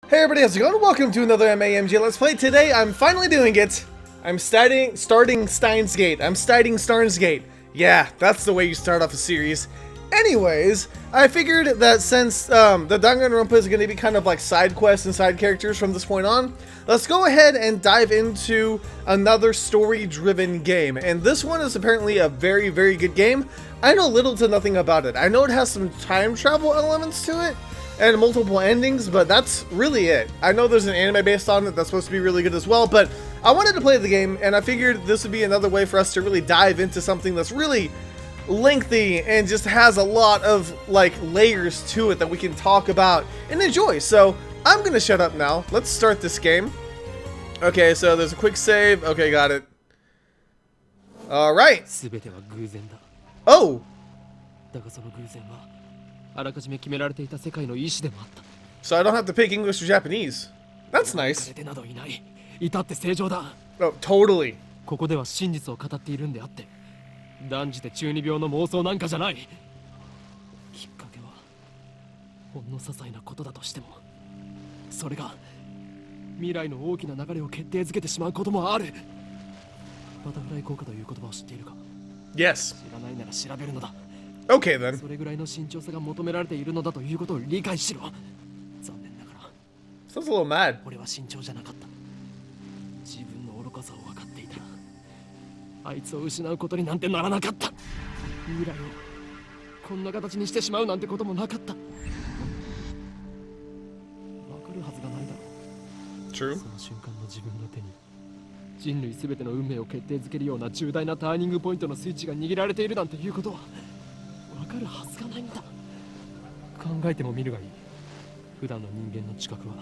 Hey everybody, how's it going? Welcome to another MAMG Let's Play. Today, I'm finally doing it. I'm starting Steins Gate. I'm starting Steins Gate. Yeah, that's the way you start off a series. Anyways, I figured that since the Danganronpa is going to be kind of like side quests and side characters from this point on, let's go ahead and dive into another story-driven game. And this one is apparently a very, very good game. I know little to nothing about it. I know it has some time travel elements to it and multiple endings, but that's really it. I know there's an anime based on it that's supposed to be really good as well, but I wanted to play the game, and I figured this would be another way for us to really dive into something that's really lengthy and just has a lot of like layers to it that we can talk about and enjoy. So I'm gonna shut up now. Let's start this game. Okay, so there's a quick save. Okay, got it. All right. Oh. So I don't have to pick English or Japanese. That's nice. Oh, totally. 断じて中二病の妄想なんかじゃない。きっかけはほんの些細なことだとしても、それが未来の大きな流れを決定づけてしまうこともある。バタフライ効果という言葉を知っているか？ Yes. 知らないなら調べるのだ。Okay then. それぐらいの慎重さが求められているのだということを理解しろ。残念ながら。Sounds a little mad. 俺は慎重じゃなかった。自分の愚かさを分かっていたら。あいつを失うことになんてならなかった。未来をこんな形にしてしまうなんてこともなかった。わかるはずがないだろう。True. その瞬間の自分の手に人類すべての運命を決定づけるような重大なターニングポイントのスイッチが握られているなんていうことはわかるはずがないんだ。考えてもみるがいい。普段の人間の知覚は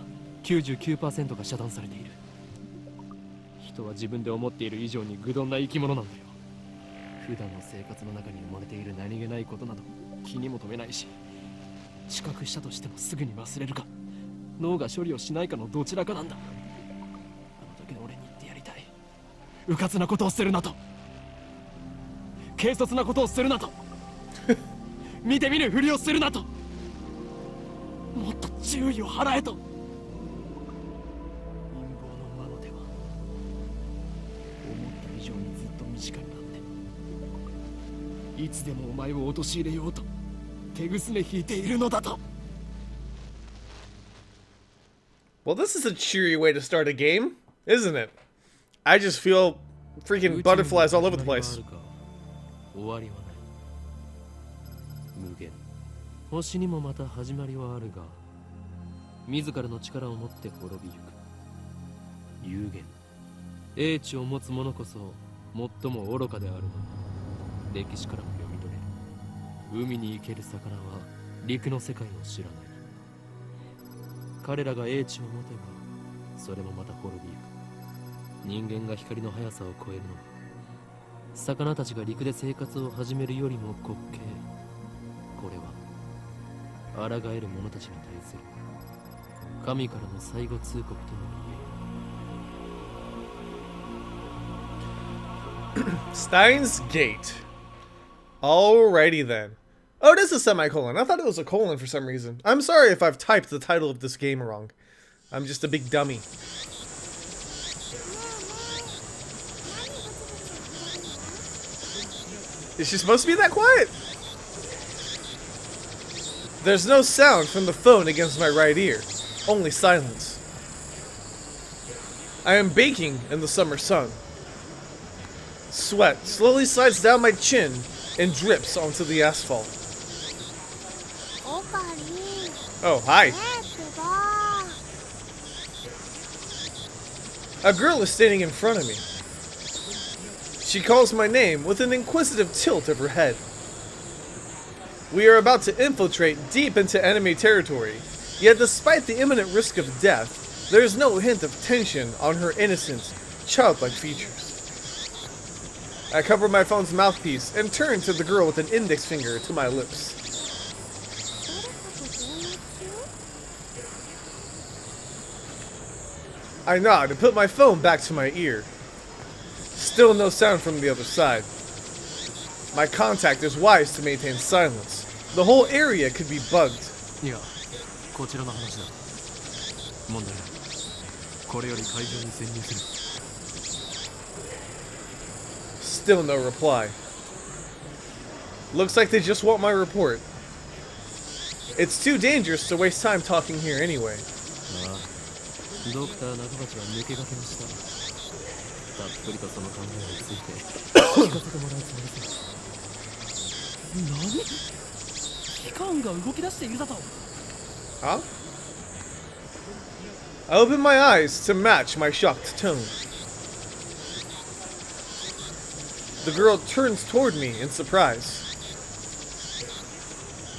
99% が遮断されている。人は自分で思っている以上に愚鈍な生き物なんだよ。普段の生活の中に埋もれている何気ないことなど気にも留めないし、知覚したとしてもすぐに忘れるか脳が処理をしないかのどちらかなんだ。あの時の俺に言ってやりたい。迂闊なことをするなと、軽率なことをするなと見て見ぬふりをするなと、もっと注意を払えと。短くなっていつでもお前を陥れようと手ぐすね引いているのだと。 Well, this is a cheery way to start a game, isn't it? I just feel freaking butterflies all over the place. 終わりはない。無限星にもまた始まりはあるが、自らの力を持って滅びゆく。有限英知を持つ者こそ最も愚かであるの。歴史からも読み取れる。海に生ける魚は陸の世界を知らない。彼らが英知を持てばそれもまた滅びゆく。人間が光の速さを超えるのは魚たちが陸で生活を始めるよりも滑稽。これは抗える者たちに対する神からの最後通告とも言える。Steins Gate. Alrighty then. Oh, it is a semicolon. I thought it was a colon for some reason. I'm sorry if I've typed the title of this game wrong. I'm just a big dummy. Is she supposed to be that quiet? There's no sound from the phone against my right ear. Only silence. I am baking in the summer sun. Sweat slowly slides down my chin and drips onto the asphalt. Oh, hi. A girl is standing in front of me. She calls my name with an inquisitive tilt of her head. We are about to infiltrate deep into enemy territory, yet despite the imminent risk of death, there is no hint of tension on her innocent, childlike features. I cover my phone's mouthpiece and turn to the girl with an index finger to my lips. I nod and put my phone back to my ear. Still no sound from the other side. My contact is wise to maintain silence. The whole area could be bugged. いや、こちらの話だ。問題ない。これより会場に潜入する。 Still no reply. Looks like they just want my report. It's too dangerous to waste time talking here anyway. ああ、ドクター中鉢は抜け駆けました。たっぷりとその考えについて聞かせてもらうつもりさ。何？機関が動き出しているだと。 Huh? I open my eyes to match my shocked tone. The girl turns toward me in surprise.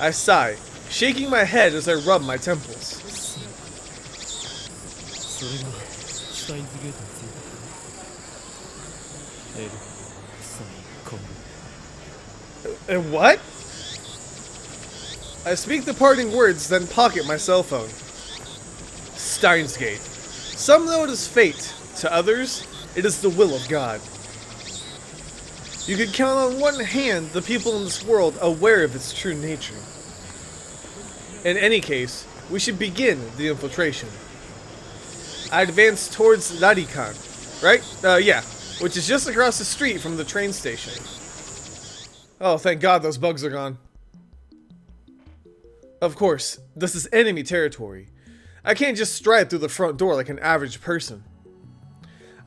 I sigh, shaking my head as I rub my temples. それがシュタインズゲートについて。L、サイ、コム。 And what? I speak the parting words, then pocket my cell phone. Steins Gate. Some know it is fate. To others, it is the will of God. You could count on one hand the people in this world aware of its true nature. In any case, we should begin the infiltration. I advance towards Rarikan, right? Yeah, which is just across the street from the train station. Oh, thank God those bugs are gone. Of course, this is enemy territory. I can't just stride through the front door like an average person.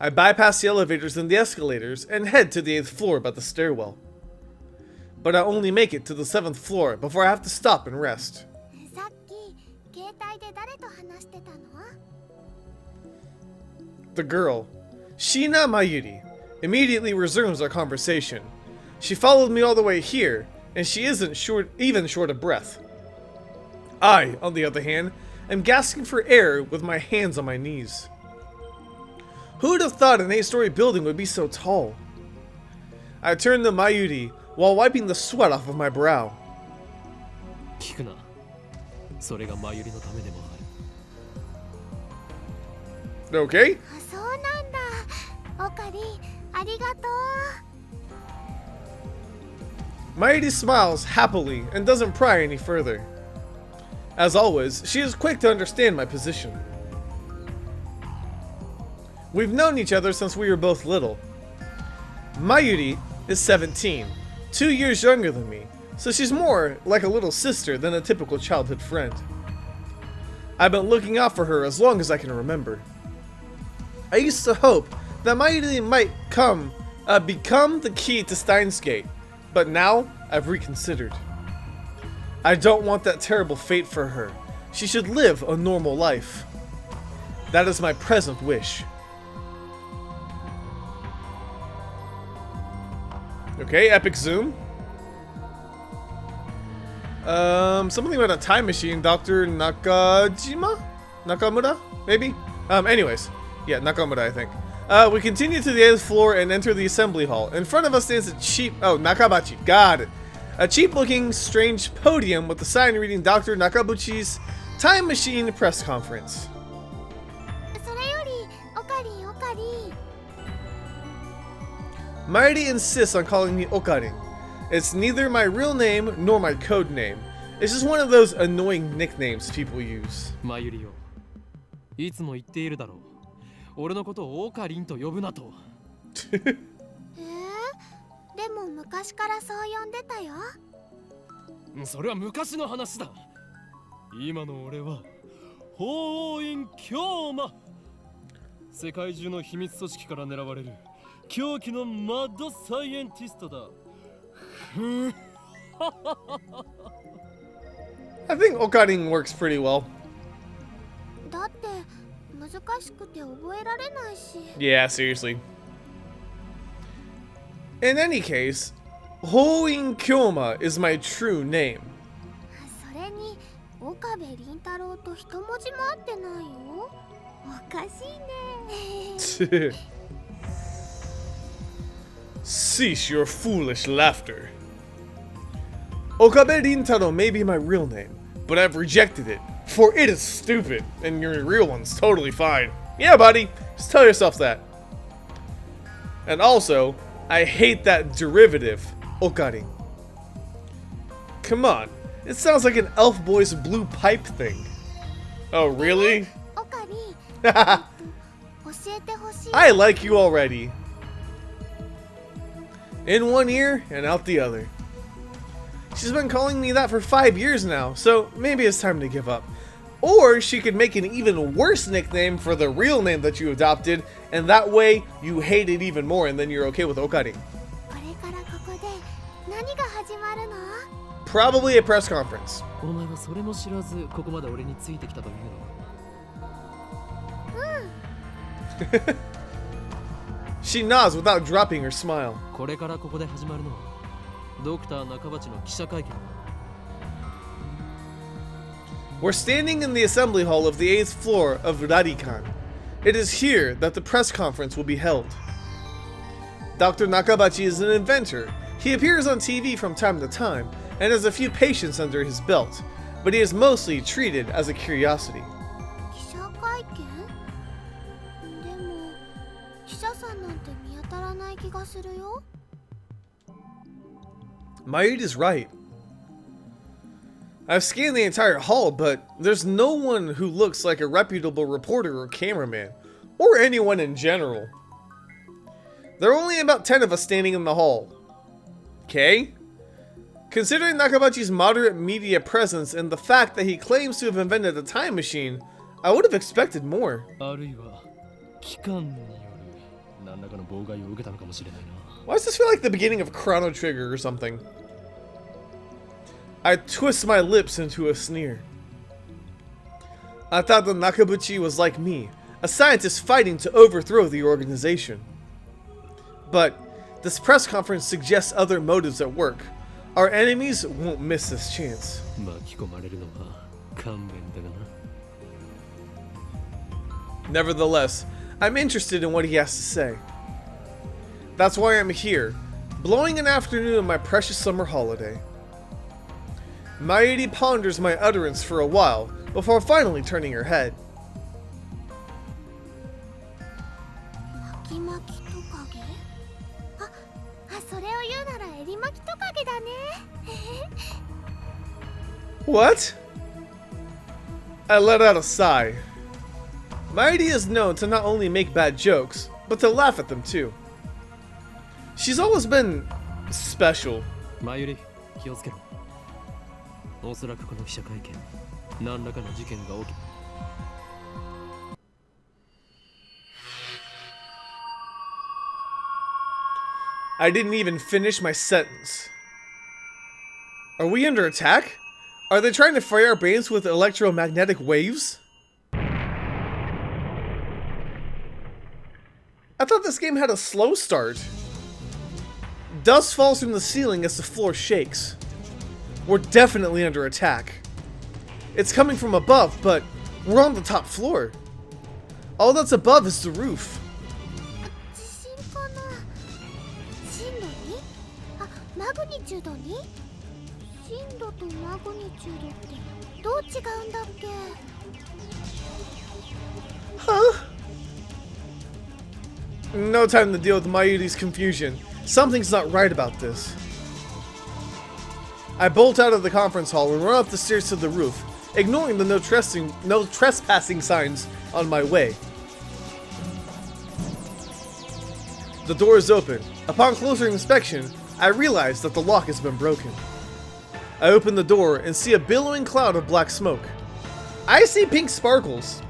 I bypass the elevators and the escalators and head to the 8th floor by the stairwell. But I only make it to the 7th floor before I have to stop and rest. The girl, Shina Mayuri, immediately resumes our conversation. She followed me all the way here, and she isn't even short of breath. I, on the other hand, am gasping for air with my hands on my knees. Who'd have thought an 8-story building would be so tall? I turn to Mayuri while wiping the sweat off of my brow. 聞くな。それがマユリのためでもある。 Okay? そうなんだ。オカリン、ありがとう。 Mayuri smiles happily and doesn't pry any further. As always, she is quick to understand my position. We've known each other since we were both little. Mayuri is 17, 2 years younger than me, so she's more like a little sister than a typical childhood friend. I've been looking out for her as long as I can remember. I used to hope that Mayuri might become the key to Steins Gate, but now I've reconsidered. I don't want that terrible fate for her. She should live a normal life. That is my present wish. Okay, epic zoom. Something about a time machine, Dr. Nakamura? Maybe? Anyways. Yeah, Nakamura, I think. We continue to the 8th floor and enter the assembly hall. In front of us stands a Nakabachi. Got it. A cheap-looking, strange podium with the sign reading Dr. Nakabuchi's Time Machine Press Conference. それより、オカリン、オカリン。 Mayuri insists on calling me Okarin. It's neither my real name nor my code name. It's just one of those annoying nicknames people use. マユリよ。いつも言っているだろう。俺のことをオカリンと呼ぶなと。でも昔からそう呼んでたよ。それは昔の話だ。今の俺は法院京馬。世界中の秘密組織から狙われる狂気のマッドサイエンティストだ。I think Okarin works pretty well. だって難しくて覚えられないし。Yeah, seriously. In any case, Hoin Kyoma is my true name. それに岡部倫太郎と一文字も合ってないよ。おかしいね。Cease your foolish laughter. Okabe Rintaro may be my real name, but I've rejected it, for it is stupid, and your real one's totally fine. Yeah, buddy, just tell yourself that. And also, I hate that derivative, Okarin. Come on, it sounds like an elf boy's blue pipe thing. Oh, really? オカリン、I like you already. In one ear and out the other. She's been calling me that for 5 years now, so maybe it's time to give up. Or she could make an even worse nickname for the real name that you adopted, and that way you hate it even more and then you're okay with Okari. Probably a press conference. She nods without dropping her smile. We're standing in the assembly hall of the 8th floor of Rarikan. It is here that the press conference will be held. Dr. Nakabachi is an inventor. He appears on TV from time to time and has a few patients under his belt, but he is mostly treated as a curiosity. Mayuri is right. I've scanned the entire hall, but there's no one who looks like a reputable reporter or cameraman, or anyone in general. There are only about 10 of us standing in the hall. Okay? Considering Nakabachi's moderate media presence and the fact that he claims to have invented a time machine, I would have expected more. Why does this feel like the beginning of Chrono Trigger or something? I twist my lips into a sneer. I thought that Nakabuchi was like me, a scientist fighting to overthrow the organization. But this press conference suggests other motives at work. Our enemies won't miss this chance. Nevertheless, I'm interested in what he has to say. That's why I'm here, blowing an afternoon of my precious summer holiday. Mayuri ponders my utterance for a while, before finally turning her head. What? I let out a sigh. Mayuri is known to not only make bad jokes, but to laugh at them too. She's always been special. I didn't even finish my sentence. Are we under attack? Are they trying to fry our brains with electromagnetic waves? I thought this game had a slow start. Dust falls from the ceiling as the floor shakes. We're definitely under attack. It's coming from above, but we're on the top floor. All that's above is the roof. Huh? No time to deal with Mayuri's confusion. Something's not right about this. I bolt out of the conference hall and run up the stairs to the roof, ignoring the no trespassing signs on my way. The door is open. Upon closer inspection, I realize that the lock has been broken. I open the door and see a billowing cloud of black smoke. I see pink sparkles.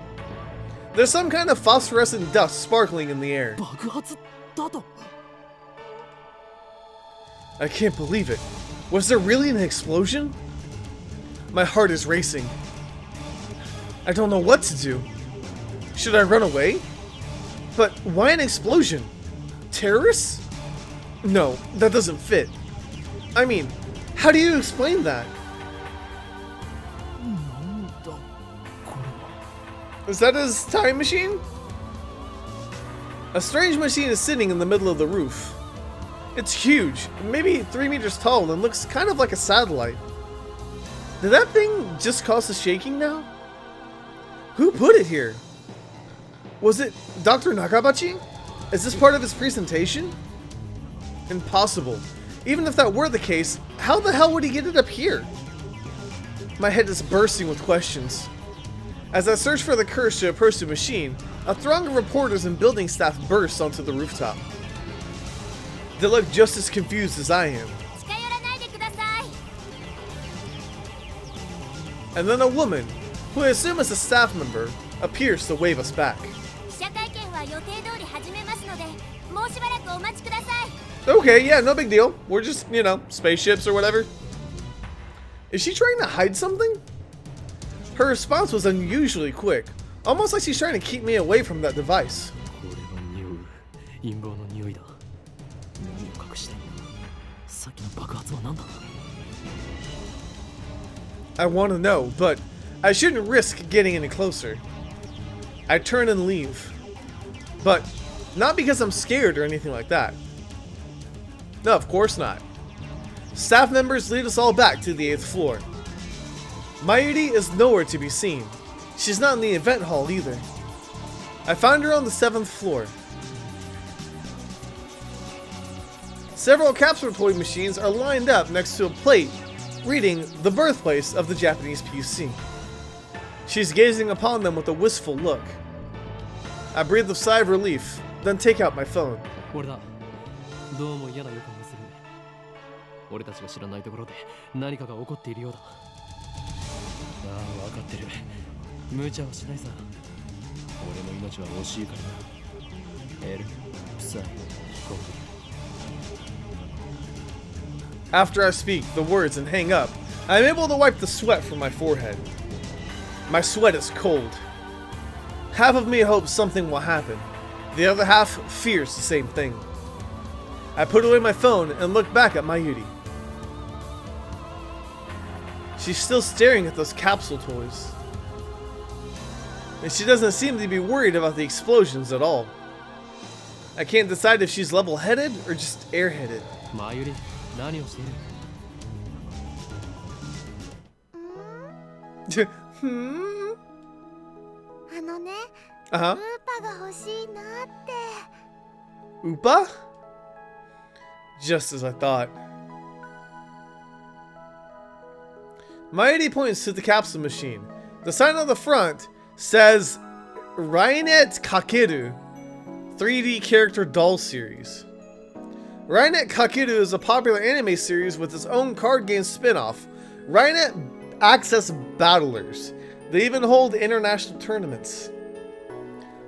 There's some kind of phosphorescent dust sparkling in the air. I can't believe it. Was there really an explosion? My heart is racing. I don't know what to do. Should I run away? But why an explosion? Terrorists? No, that doesn't fit. I mean, how do you explain that? Is that his time machine? A strange machine is sitting in the middle of the roof. It's huge, maybe 3 meters tall, and looks kind of like a satellite. Did that thing just cause the shaking now? Who put it here? Was it Dr. Nakabachi? Is this part of his presentation? Impossible. Even if that were the case, how the hell would he get it up here? My head is bursting with questions. As I search for the courage to approach the machine, a throng of reporters and building staff bursts onto the rooftop. They look just as confused as I am. And then a woman, who I assume is a staff member, appears to wave us back. Okay, yeah, no big deal. We're just, you know, spaceships or whatever. Is she trying to hide something? Her response was unusually quick, almost like she's trying to keep me away from that device. I want to know, but I shouldn't risk getting any closer. I turn and leave. But not because I'm scared or anything like that. No, of course not. Staff members lead us all back to the 8th floor. Mayuri is nowhere to be seen. She's not in the event hall either. I found her on the 7th floor. Several capsule toy machines are lined up next to a plate reading the birthplace of the Japanese PC. She's gazing upon them with a wistful look. I breathe a sigh of relief, then take out my phone. After I speak the words and hang up, I am able to wipe the sweat from my forehead. My sweat is cold. Half of me hopes something will happen. The other half fears the same thing. I put away my phone and look back at Mayuri. She's still staring at those capsule toys. And she doesn't seem to be worried about the explosions at all. I can't decide if she's level-headed or just airheaded. Mayuri, Uh-huh. Upa? Just as I thought. Mayuri points to the capsule machine. The sign on the front says Rainet Kakeru 3D Character Doll Series. Rainet Kakeru is a popular anime series with its own card game spin-off, Rainet Access Battlers. They even hold international tournaments.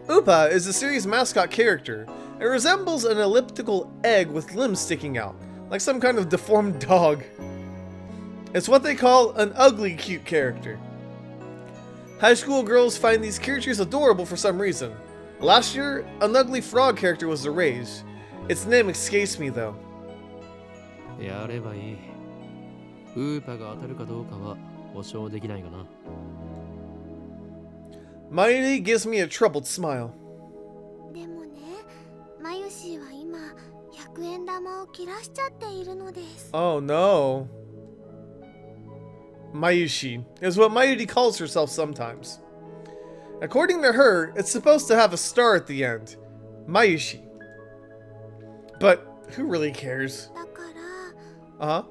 Upa is the series' mascot character. It resembles an elliptical egg with limbs sticking out, like some kind of deformed dog. It's what they call an ugly cute character. High school girls find these characters adorable for some reason. Last year, an ugly frog character was erased. Its name escapes me though. Mayuri gives me a troubled smile. Oh no. Mayushi is what Mayuri calls herself sometimes. According to her, it's supposed to have a star at the end. Mayushi. But who really cares? Uh-huh.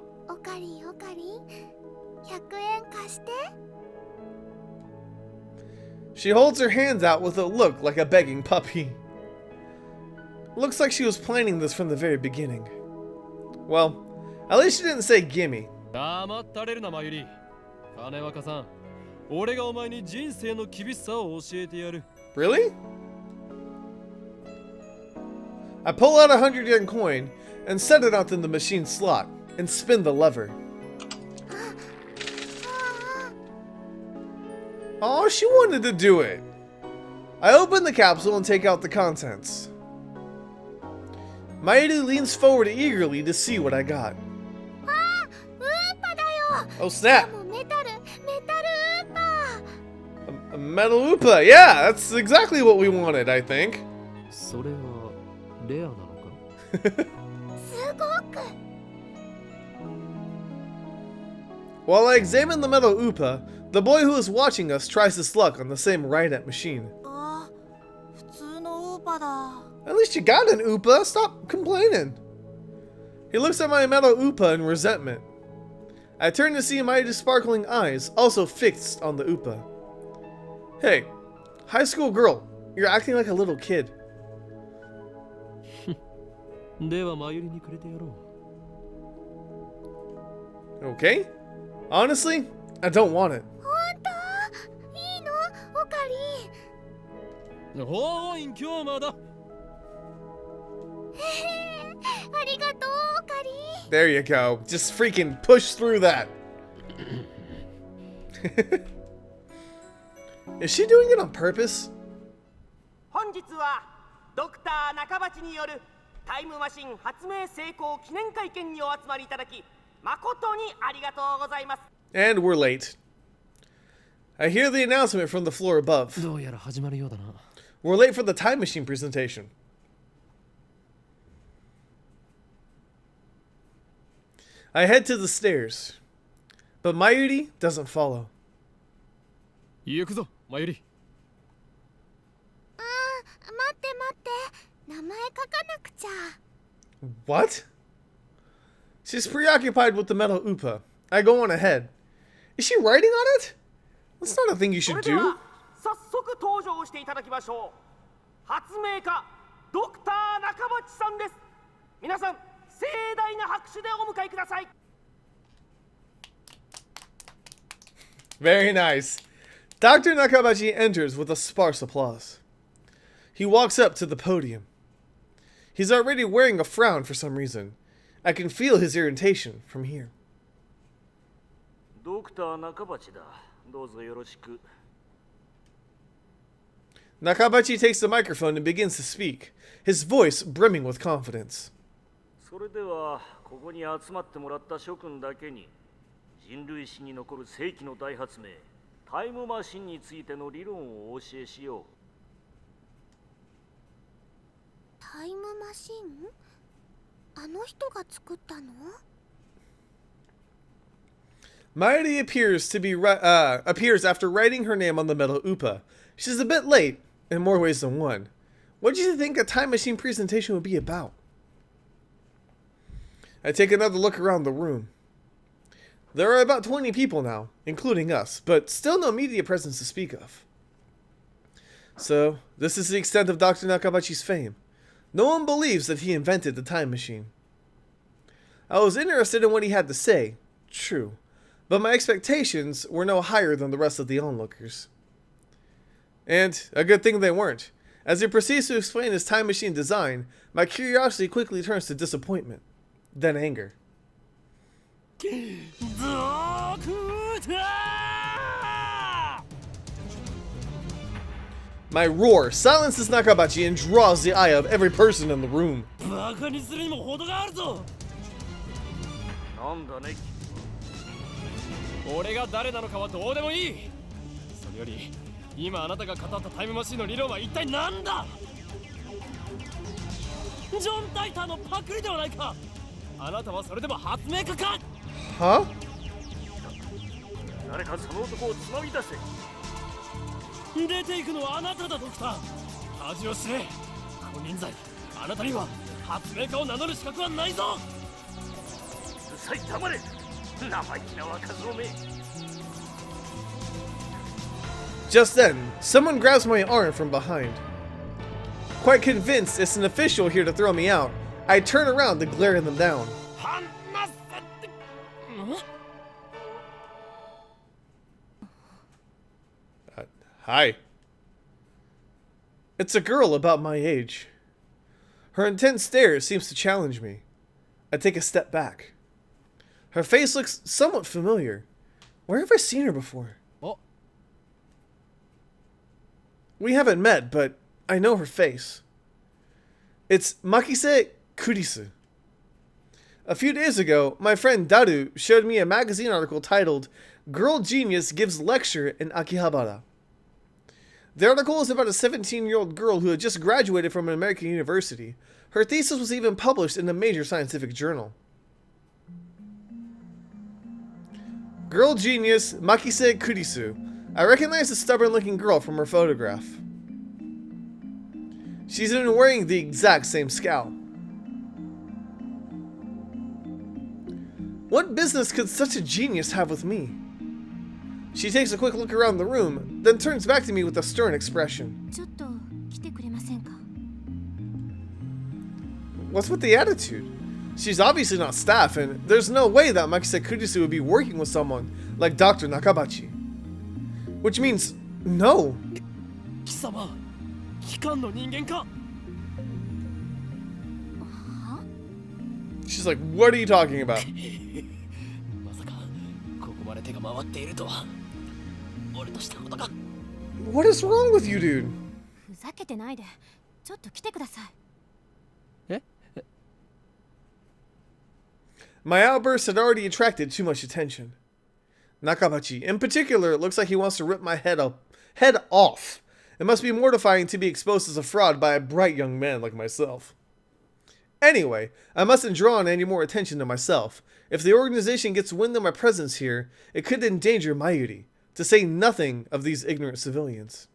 She holds her hands out with a look like a begging puppy. Looks like she was planning this from the very beginning. Well, at least she didn't say gimme. Really? I pull out a 100-yen coin and set it out in the machine slot and spin the lever. Oh, she wanted to do it. I open the capsule and take out the contents. Mayuri leans forward eagerly to see what I got. Oh snap! A metal Upa! Yeah, that's exactly what we wanted, I think. While I examine the metal Upa, the boy who is watching us tries his luck on the same Rainet machine. At least you got an Upa, stop complaining. He looks at my metal Upa in resentment. I turn to see Mayuri's sparkling eyes, also fixed on the Upa. Hey, high school girl, you're acting like a little kid. ではマユリにくれてやろ Okay? Honestly, I don't want it. 本当？いいの？オカリン。う。おーい、今日まだ。ありがとう、オカリン。 There you go. Just freaking push through that. Is she doing it on purpose? 本日はドクター中鉢によるタイムマシン発明成功記念会見にお集まりいただき誠にありがとうございます。 And we're late. I hear the announcement from the floor above. どうやら始まるようだな。 We're late for the time machine presentation. I head to the stairs, but Mayuri doesn't follow. 行くぞ、マユリ。待って待って、名前書かなくちゃ。 What? She's preoccupied with the metal upa. I go on ahead. Is she writing on it? That's not a thing you そ should れでは do. 早速登場していただきましょう。発明家ドクター中鉢さんです。皆さん盛大な拍手でお迎えください。 Very nice. Dr. Nakabachi enters with a sparse applause. He walks up to the podium. He's already wearing a frown for some reason. I can feel his irritation from here. ドクター中鉢だ。どうぞよろしく。 Nakabachi takes the microphone and begins to speak, his voice brimming with confidence. それではここに集まってもらった諸君だけに人類史に残る世紀の大発明タイムマシンについての理論をお教えしよう。タイムマシン？あの人が作ったの？ Mayuri appears after writing her name on the metal upa. She's a bit late, in more ways than one. What do you think a time machine presentation would be about? I take another look around the room. There are about 20 people now, including us, but still no media presence to speak of. So, this is the extent of Dr. Nakabachi's fame. No one believes that he invented the time machine. I was interested in what he had to say, true, but my expectations were no higher than the rest of the onlookers. And a good thing they weren't. As he proceeds to explain his time machine design, my curiosity quickly turns to disappointment, then anger. My roar silences Nakabachi and draws the eye of every person in the room. バカにするにも程があるぞ。なんだね。俺が誰なのかはどうでもいい。それより今あなたが語ったタイムマシンの理論は一体何だ。ジョン・タイターのパクリではないか。あなたはそれでも発明家か。 Huh? 誰かその男をつまみ出せ。出ていくのはあなただ、ドクター。恥を知れ。金輪際、あなたには発明家を名乗る資格はないぞ。うるさい、黙れ。生意気な若造め。 Just then, someone grabs my arm from behind. Quite convinced it's an official here to throw me out, I turn around to glare them down. 離せて。Hi. It's a girl about my age. Her intense stare seems to challenge me. I take a step back. Her face looks somewhat familiar. Where have I seen her before? Oh. We haven't met, but I know her face. It's Makise Kurisu. A few days ago, my friend Daru showed me a magazine article titled Girl Genius Gives Lecture in Akihabara. The article is about a 17-year-old girl who had just graduated from an American university. Her thesis was even published in a major scientific journal. Girl genius Makise Kurisu. I recognize the stubborn-looking girl from her photograph. She's even wearing the exact same scowl. What business could such a genius have with me? She takes a quick look around the room, then turns back to me with a stern expression. ちょっと来てくれませんか？ What's with the attitude? She's obviously not staff, and there's no way that Makise Kurisu would be working with someone like Dr. Nakabachi. Which means, no. 貴様機関の人間か？ She's like, what are you talking about? まさかここまで手が回っているとは俺としたことか。 What is wrong with you, dude? ふざけてないで、ちょっと来てください。 My outburst had already attracted too much attention. Nakabachi, in particular, looks like he wants to rip my head off. It must be mortifying to be exposed as a fraud by a bright young man like myself. Anyway, I mustn't draw on any more attention to myself. If the organization gets wind of my presence here, it could endanger Mayuri, to say nothing of these ignorant civilians.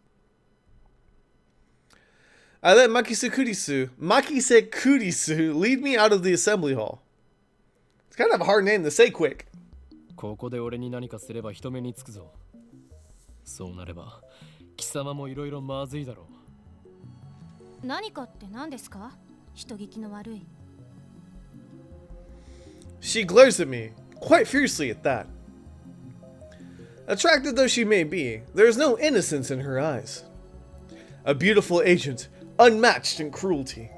I let Makise Kurisu lead me out of the assembly hall. It's kind of a hard name to say quick. ここで俺に何かすれば人目につくぞ。そうなれば貴様もいろいろまずいだろう。何かって何ですか？人聞きの悪い。 She glares at me, quite fiercely at that. Attractive though she may be, there is no innocence in her eyes. A beautiful agent, unmatched in cruelty.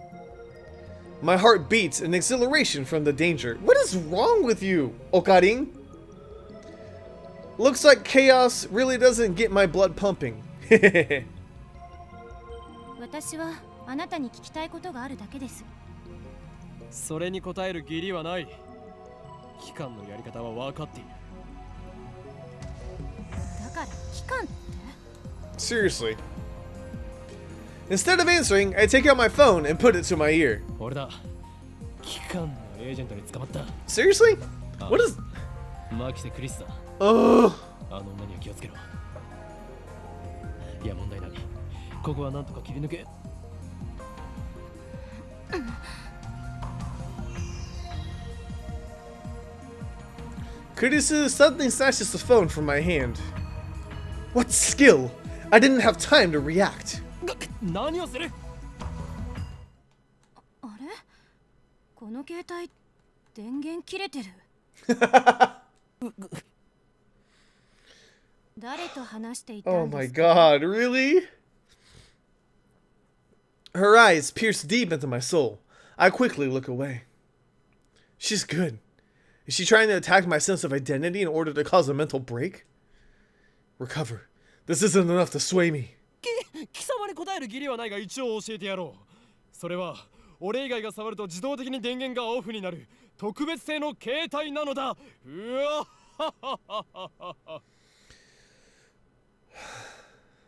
My heart beats in exhilaration from the danger. What is wrong with you, Okarin? Looks like chaos really doesn't get my blood pumping. 私はあなたに聞きたいことがあるだけです。それに答える義理はない。機関のやり方は分かっている。だから機関って？ Seriously. Instead of answering, I take out my phone and put it to my ear. 俺だ。機関のエージェントに捕まった。 Seriously? What is... マキセ・クリスだ。Ugh. あの女には気をつけろ。いや問題ない。ここはなんとか切り抜け。Kurisu suddenly snatches the phone from my hand. What skill? I didn't have time to react. 何をする？あれ？この携帯電源切れてる。誰と話していた Oh んで my すか？ god, really? Her eyes pierce deep into my soul. I quickly look away. She's good. Is she trying to attack my sense of identity in order to cause a mental break? Recover. This isn't enough to sway me. 貴様に答える義理はないが一応教えてやろう。それは俺以外が触ると自動的に電源がオフになる特別製の携帯なのだ。うわ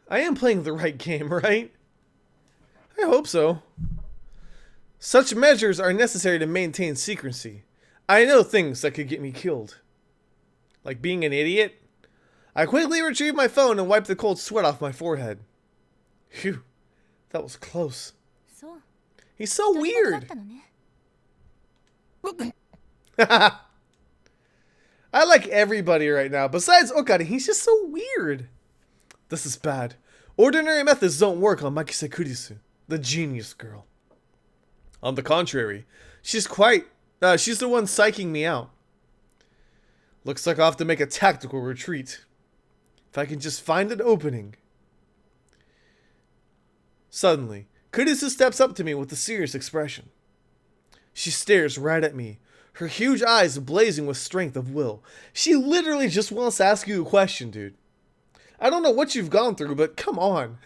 I am playing the right game, right? I hope so. Such measures are necessary to maintain secrecy. I know things that could get me killed. Like being an idiot. I quickly retrieve my phone and wipe the cold sweat off my forehead. Phew, that was close. そう。 He's so 独り言だっ weird. たのね。 I like everybody right now. Besides Okari, he's just so weird. This is bad. Ordinary methods don't work on Makise Kurisu, the genius girl. On the contrary, she's the one psyching me out. Looks like I'll have to make a tactical retreat. If I can just find an opening. Suddenly, Kurisu steps up to me with a serious expression. She stares right at me, her huge eyes blazing with strength of will. She literally just wants to ask you a question, dude. I don't know what you've gone through, but come on.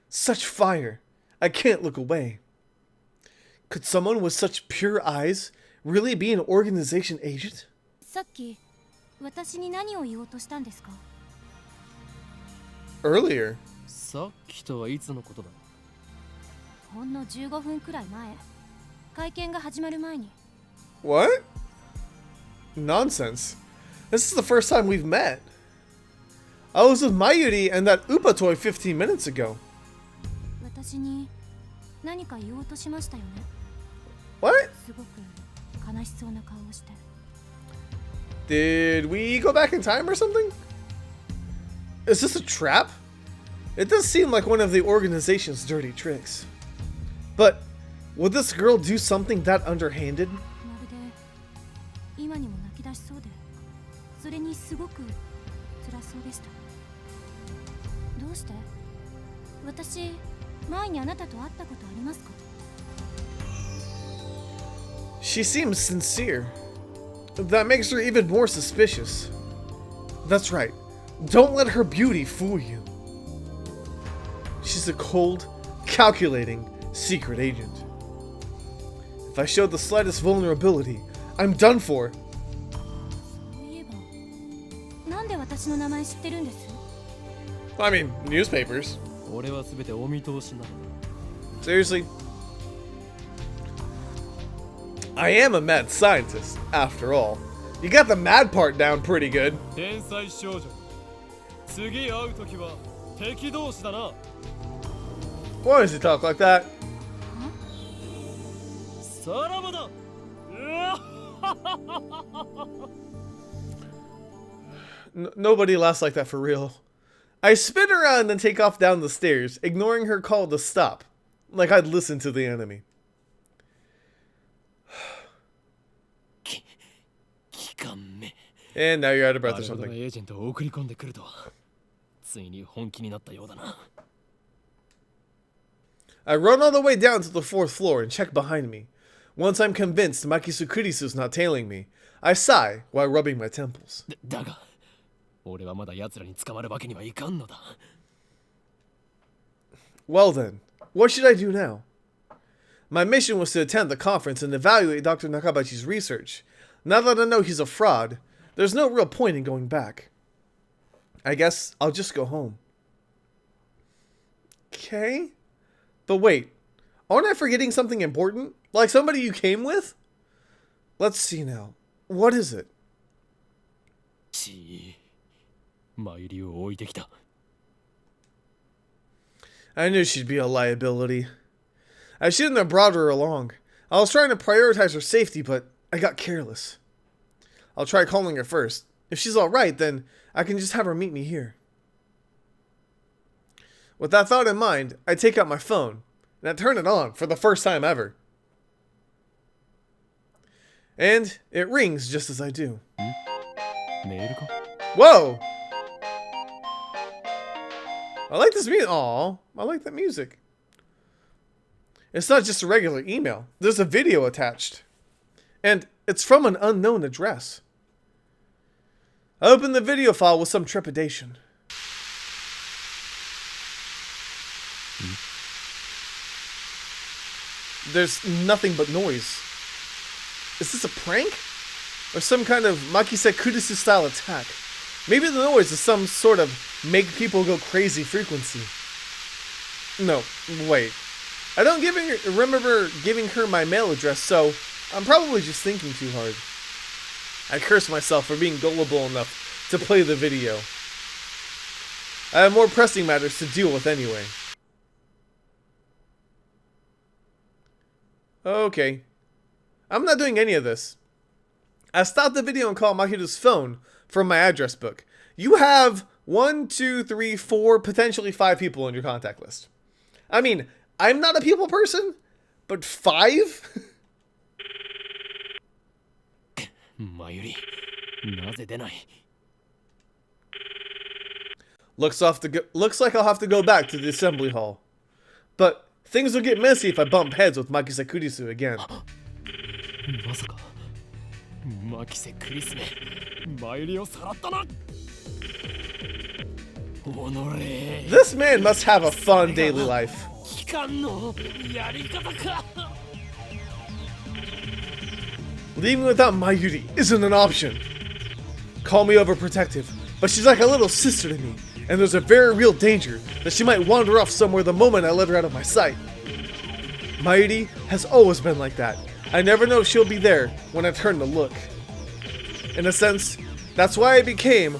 Such fire. I can't look away. Could someone with such pure eyes really be an organization agent? さっき私に何を言おうとしたんですか？ Earlier. さっきとはいつのことだ？ほんの15分くらい前、会見が始まる前に。 What? Nonsense. This is the first time we've met. I was with Mayuri and that Upa toy 15 minutes ago. 私に何か言おうとしましたよね。 What? すごく悲しそうな顔をして。 Did we go back in time or something? Is this a trap? It does seem like one of the organization's dirty tricks. But would this girl do something that underhanded? まるで今にも泣き出しそうで、それにすごく辛そうでした。どうして？私、前にあなたと会ったことありますか？ She seems sincere. That makes her even more suspicious. That's right. Don't let her beauty fool you. She's a cold, calculating secret agent. If I showed the slightest vulnerability, I'm done for. そういえば、なんで私の名前知ってるんです？ I mean, newspapers. 俺は全てお見通しなの。 Seriously? I am a mad scientist, after all. You got the mad part down pretty good. 天才少女。次会うときは敵同士だな。 Why does he talk like that? さらばだ。Nobody laughs like that for real. I spin around and take off down the stairs, ignoring her call to stop, like I'd listen to the enemy. 期間目。 And now you're out of breath or あれほどの something. エージェントを送り込んでくるとは、ついに本気になったようだな。 I run all the way down to the 4th floor and check behind me. Once I'm convinced Makisu Kurisu's not tailing me, I sigh while rubbing my temples. だが、俺はまだ奴らに捕まるわけにはいかんのだ。 Well then, what should I do now? My mission was to attend the conference and evaluate Dr. Nakabachi's research. Now that I know he's a fraud, there's no real point in going back. I guess I'll just go home. Okay? But wait, aren't I forgetting something important? Like somebody you came with? Let's see now. What is it? マユリを置いてきた。 I knew she'd be a liability. I shouldn't have brought her along. I was trying to prioritize her safety, but I got careless. I'll try calling her first. If she's alright, then I can just have her meet me here. With that thought in mind, I take out my phone, and I turn it on for the first time ever. And it rings just as I do. メールか？ Whoa! I like this music. Aw, I like that music. It's not just a regular email. There's a video attached. And it's from an unknown address. I open the video file with some trepidation. There's nothing but noise. Is this a prank? Or some kind of Makise Kurisu style attack? Maybe the noise is some sort of make people go crazy frequency. No, wait. I don't remember giving her my mail address, so I'm probably just thinking too hard. I curse myself for being gullible enough to play the video. I have more pressing matters to deal with anyway. Okay. I'm not doing any of this. I stopped the video and called Mahiru's phone from my address book. You have 1, 2, 3, 4, potentially 5 people on your contact list. I mean, I'm not a people person, but 5? マユリ、なぜ出ない？ Looks like I'll have to go back to the assembly hall. But things will get messy if I bump heads with Makise Kurisu again. まさか、マキセクリスめ、マユリをさらったな。おのれ。 This man must have a fun daily life. 機関のやり方か。 Leaving without Mayuri isn't an option. Call me overprotective, but she's like a little sister to me, and there's a very real danger that she might wander off somewhere the moment I let her out of my sight. Mayuri has always been like that. I never know if she'll be there when I turn to look. In a sense, that's why I became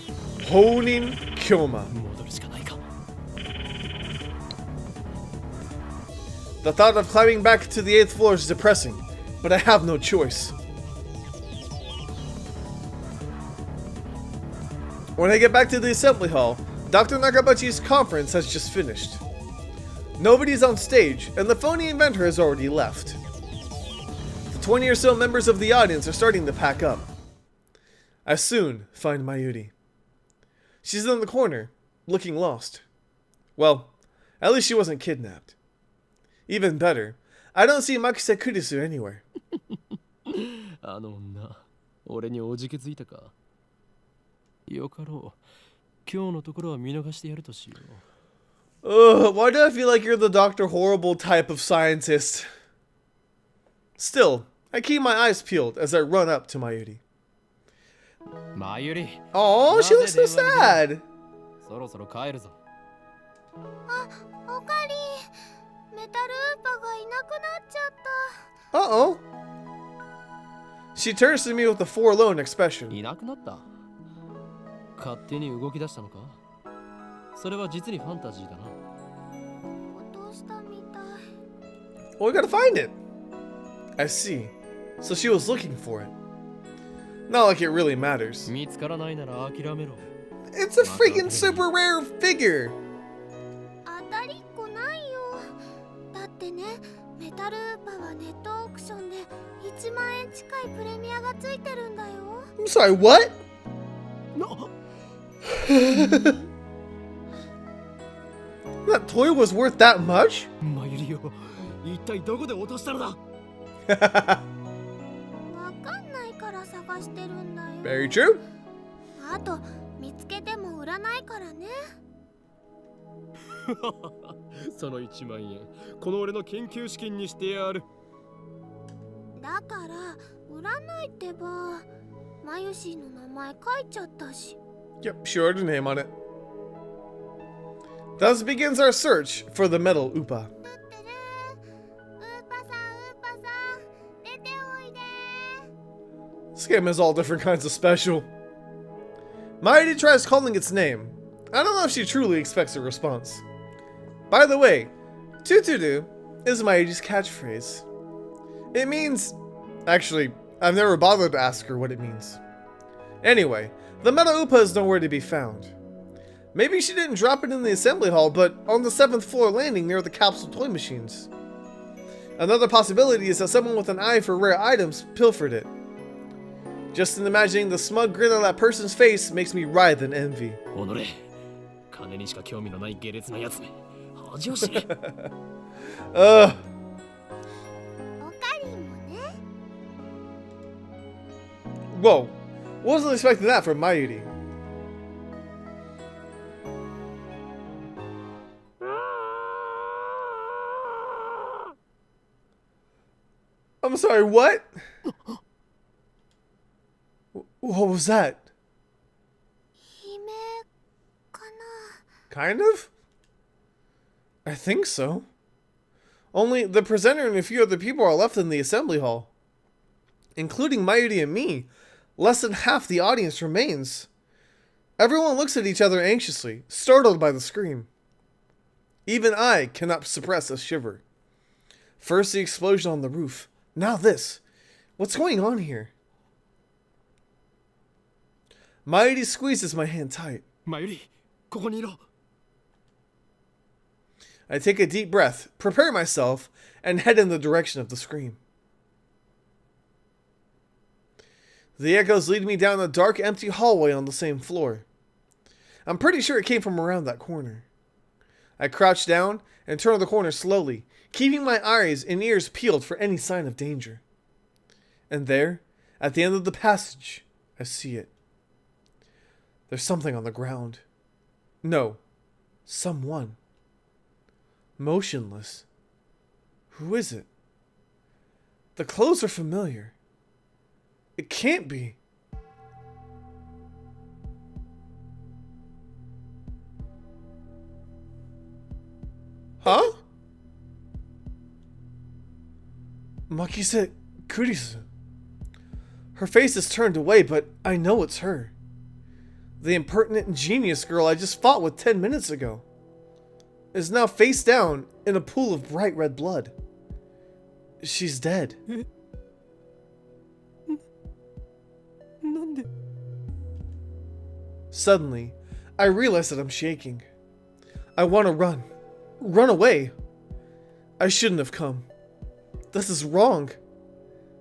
Honin Kyoma. 戻るしかないか。 The thought of climbing back to the 8th floor is depressing, but I have no choice. When I get back to the assembly hall, Dr. Nakabachi's conference has just finished. Nobody's on stage, and the phony inventor has already left. The 20 or so members of the audience are starting to pack up. I soon find Mayuri. She's in the corner, looking lost. Well, at least she wasn't kidnapped. Even better, I don't see Makise Kurisu anywhere. あの女、俺におじけづいたか。よかろう。今日のところは見逃してやるとしよう。Ugh, why do I feel like you're the Dr. Horrible type of scientist? Still, I keep my eyes peeled as I run up to Mayuri. マユリ、 Oh, she looks so sad. そろそろ帰るぞ。あ、おかり。メタルウーパがいなくなっちゃった。 Uh-oh. She turns to me with a forlorn expression. いなくなった。勝手に動き出したのか。それは実にファンタジーだな。落としたみたい。 Well, we gotta find it. I see. So she was looking for it. Not like it really matters. 見つからないなら諦めろ。 It's a freaking super rare figure. 当たりっこないよ。だってね、メタルウーパはネットオークションで1万円近いプレミアがついてるんだよ。 I'm sorry, what? That toy was worth that much? マユリよ、一体どこで落としたのだ。わかんないから探してるんだよ。 Very true. あと見つけても売らないからね。その1万円、この俺の研究資金にしてやる。だから売らないってば。マユシーの名前書いちゃったし。 Yep, she wrote her name on it. Thus begins our search for the metal Upa. ウーパさん、ウーパさん、出ておいで。 This game has all different kinds of special. Mayuri tries calling its name. I don't know if she truly expects a response. By the way, Tutudu is Mayuri's catchphrase. It means... Actually, I've never bothered to ask her what it means. Anyway, the metal Upa is nowhere to be found. Maybe she didn't drop it in the assembly hall, but on the 7th floor landing near the capsule toy machines. Another possibility is that someone with an eye for rare items pilfered it. Just in imagining the smug grin on that person's face makes me writhe in envy. おのれ、金にしか興味のない下劣なやつめ。恥を知れ。Ugh. おかりんもね。 Whoa. Wasn't expecting that from Mayuri. I'm sorry, what? What was that? 悲鳴かな。 Kind of? I think so. Only the presenter and a few other people are left in the assembly hall. Including Mayuri and me, less than half the audience remains. Everyone looks at each other anxiously, startled by the scream. Even I cannot suppress a shiver. First the explosion on the roof, now this. What's going on here? Mayuri squeezes my hand tight. マユリ、ここにいろ。 I take a deep breath, prepare myself, and head in the direction of the scream. The echoes lead me down a dark, empty hallway on the same floor. I'm pretty sure it came from around that corner. I crouch down and turn the corner slowly, keeping my eyes and ears peeled for any sign of danger. And there, at the end of the passage, I see it. There's something on the ground. No, someone. Motionless. Who is it? The clothes are familiar. It can't be. Huh? Makise Kurisu. Her face is turned away, but I know it's her. The impertinent and genius girl I just fought with 10 minutes ago is now face down in a pool of bright red blood. She's dead. なんで。 Suddenly, I realize that I'm shaking. I want to run. Run away. I shouldn't have come. This is wrong.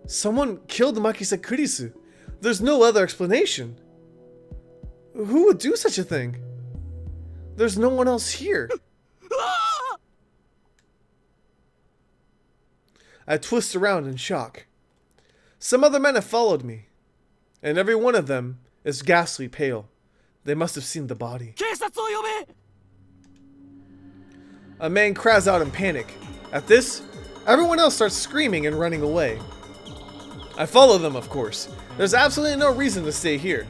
Someone killed Makise Kurisu. There's no other explanation. Who would do such a thing? There's no one else here. I twist around in shock. Some other men have followed me, and every one of them is ghastly pale. They must have seen the body. A man cries out in panic. At this, everyone else starts screaming and running away. I follow them, of course. There's absolutely no reason to stay here.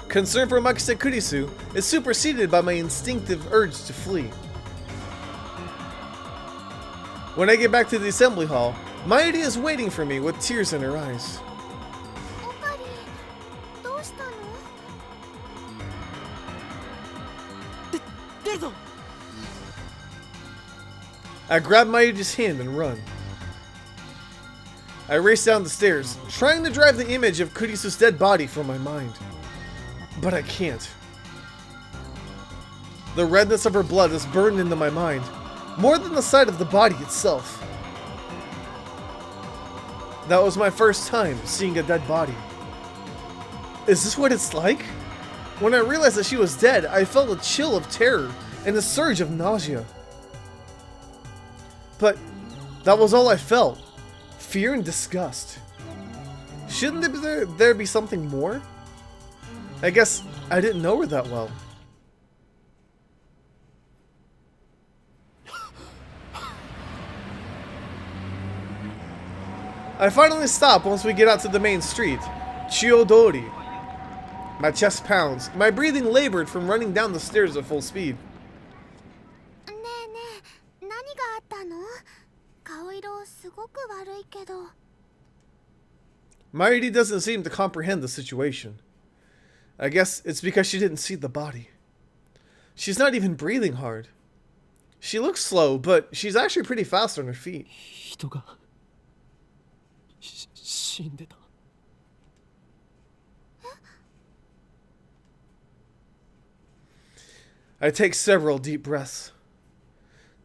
Concern for Makise Kurisu is superseded by my instinctive urge to flee. When I get back to the assembly hall, Mayuri is waiting for me with tears in her eyes. Okari, どうしたの? I grab Mayuri's hand and run. I race down the stairs, trying to drive the image of Kurisu's dead body from my mind. But I can't. The redness of her blood is burned into my mind, more than the sight of the body itself. That was my first time seeing a dead body. Is this what it's like? When I realized that she was dead, I felt a chill of terror and a surge of nausea. But that was all I felt. Fear and disgust. Shouldn't there be something more? I guess I didn't know her that well. I finally stop once we get out to the main street, Chiodori. My chest pounds, my breathing labored from running down the stairs at full speed. ねえねえ、何があったの? 顔色すごく悪いけど。 Mayuri doesn't seem to comprehend the situation. I guess it's because she didn't see the body. She's not even breathing hard. She looks slow, but she's actually pretty fast on her feet. 人が死んでた。 I take several deep breaths.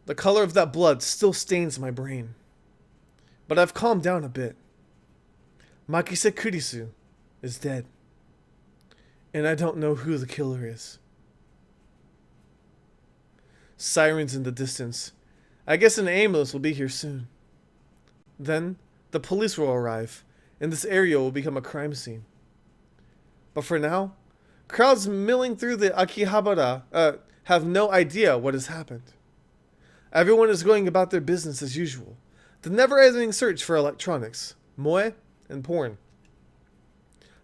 The color of that blood still stains my brain. But I've calmed down a bit. Makise Kurisu is dead. And I don't know who the killer is. Sirens in the distance. I guess an ambulance will be here soon. Then, the police will arrive, and this area will become a crime scene. But for now, crowds milling through the Akihabara have no idea what has happened. Everyone is going about their business as usual. The never-ending search for electronics, moe, and porn.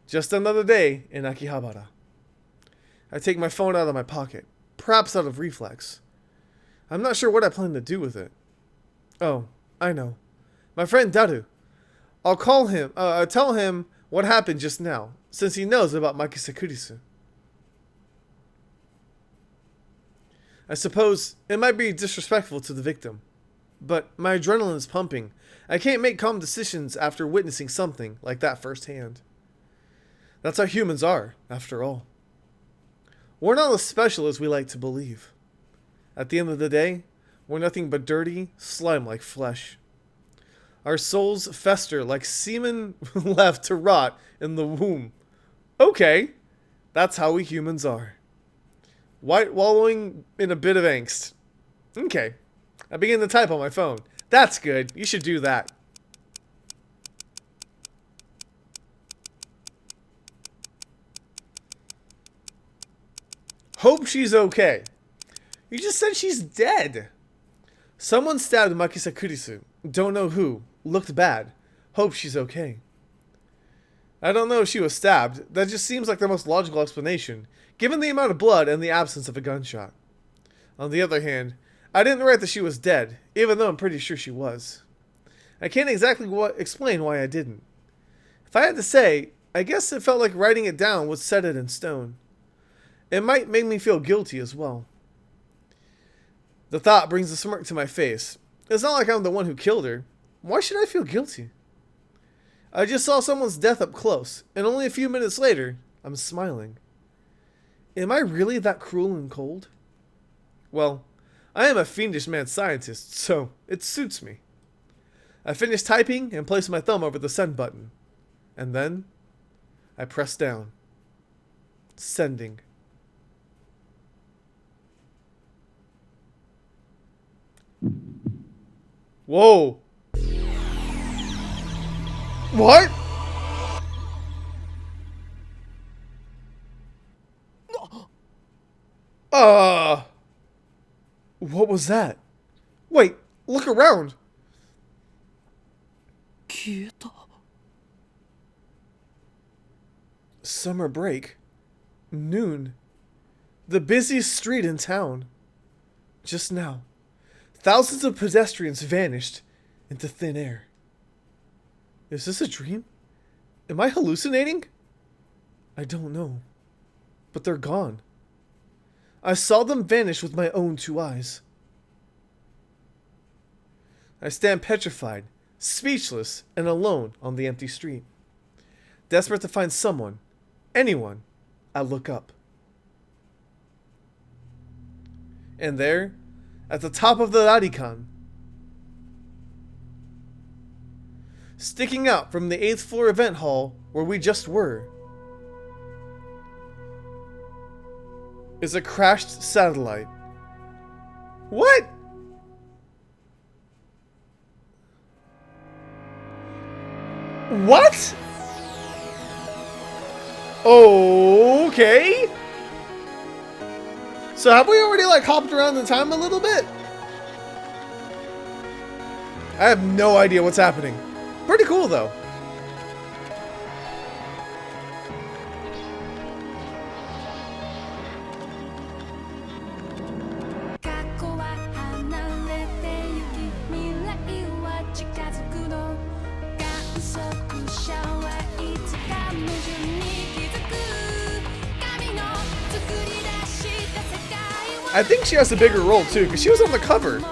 Just another day in Akihabara. I take my phone out of my pocket, perhaps out of reflex. I'm not sure what I plan to do with it. Oh, I know. My friend Daru. I'll call him, tell him what happened just now, since he knows about Makise Kurisu. I suppose it might be disrespectful to the victim, but my adrenaline is pumping. I can't make calm decisions after witnessing something like that firsthand. That's how humans are, after all. We're not as special as we like to believe. At the end of the day, we're nothing but dirty, slime-like flesh. Our souls fester like semen left to rot in the womb. Okay, that's how we humans are. White wallowing in a bit of angst. Okay, I begin to type on my phone. That's good, you should do that. Hope she's okay. You just said she's dead. Someone stabbed Makise Kurisu. Don't know who. Looked bad. Hope she's okay. I don't know if she was stabbed. That just seems like the most logical explanation, given the amount of blood and the absence of a gunshot. On the other hand, I didn't write that she was dead, even though I'm pretty sure she was. I can't exactly explain why I didn't. If I had to say, I guess it felt like writing it down would set it in stone. It might make me feel guilty as well. The thought brings a smirk to my face. It's not like I'm the one who killed her. Why should I feel guilty? I just saw someone's death up close, and only a few minutes later, I'm smiling. Am I really that cruel and cold? Well, I am a fiendish mad scientist, so it suits me. I finish typing and place my thumb over the send button. And then I press down. Sending. Whoa! What? What was that? Wait, look around. 消えた。 Summer break. Noon. The busiest street in town. Just now, thousands of pedestrians vanished into thin air. Is this a dream? Am I hallucinating? I don't know. But they're gone. I saw them vanish with my own 2 eyes. I stand petrified, speechless, and alone on the empty street. Desperate to find someone, anyone, I look up. And there, at the top of the Rarikan, sticking out from the 8th floor event hall where we just were, is a crashed satellite. What? What? Okay. So have we already like hopped around in time a little bit? I have no idea what's happening. Pretty cool though. I think she has a bigger role too, because she was on the cover.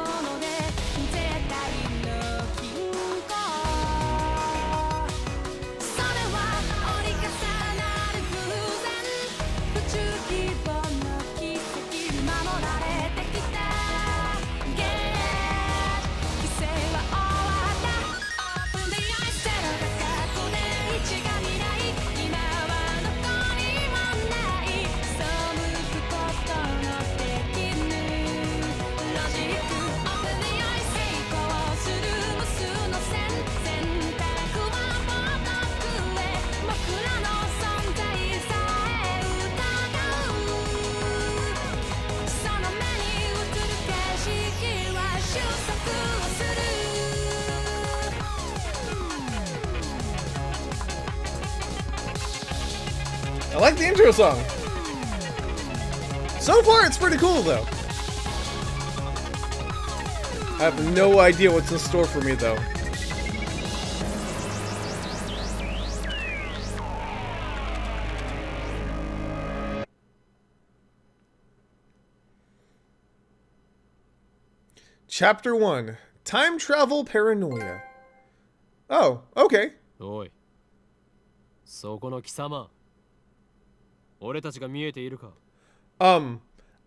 I like the intro song. So far, it's pretty cool, though. I have no idea what's in store for me, though. Chapter 1. Time Travel Paranoia. Oh, okay. おい、そこの貴様、俺たちが見えているか?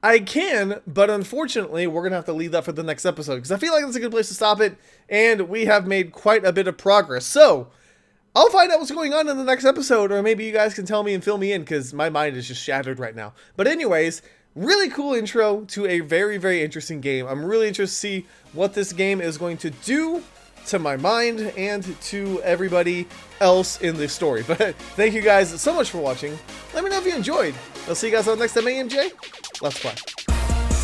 I can, but unfortunately, we're gonna have to leave that for the next episode because I feel like that's a good place to stop it, and we have made quite a bit of progress. So, I'll find out what's going on in the next episode, or maybe you guys can tell me and fill me in because my mind is just shattered right now. But anyways, really cool intro to a very, very interesting game. I'm really interested to see what this game is going to do to my mind and to everybody else in the story. But thank you guys so much for watching. Let me know if you enjoyed. I'll see you guys on the next time, AMJ. Let's play.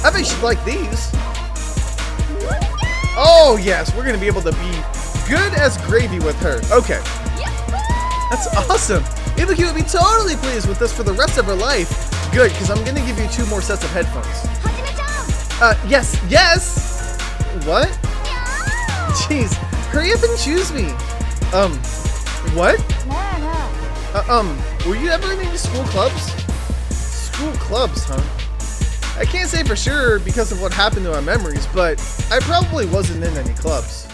I bet you'd like these. Oh yes, we're gonna be able to be good as gravy with her. Okay. That's awesome. Ibuki would be totally pleased with this for the rest of her life. Good, because I'm gonna give you 2 more sets of headphones. Yes. What? Jeez, hurry up and choose me. What? Were you ever in any school clubs? School clubs, huh? I can't say for sure because of what happened to our memories, but I probably wasn't in any clubs.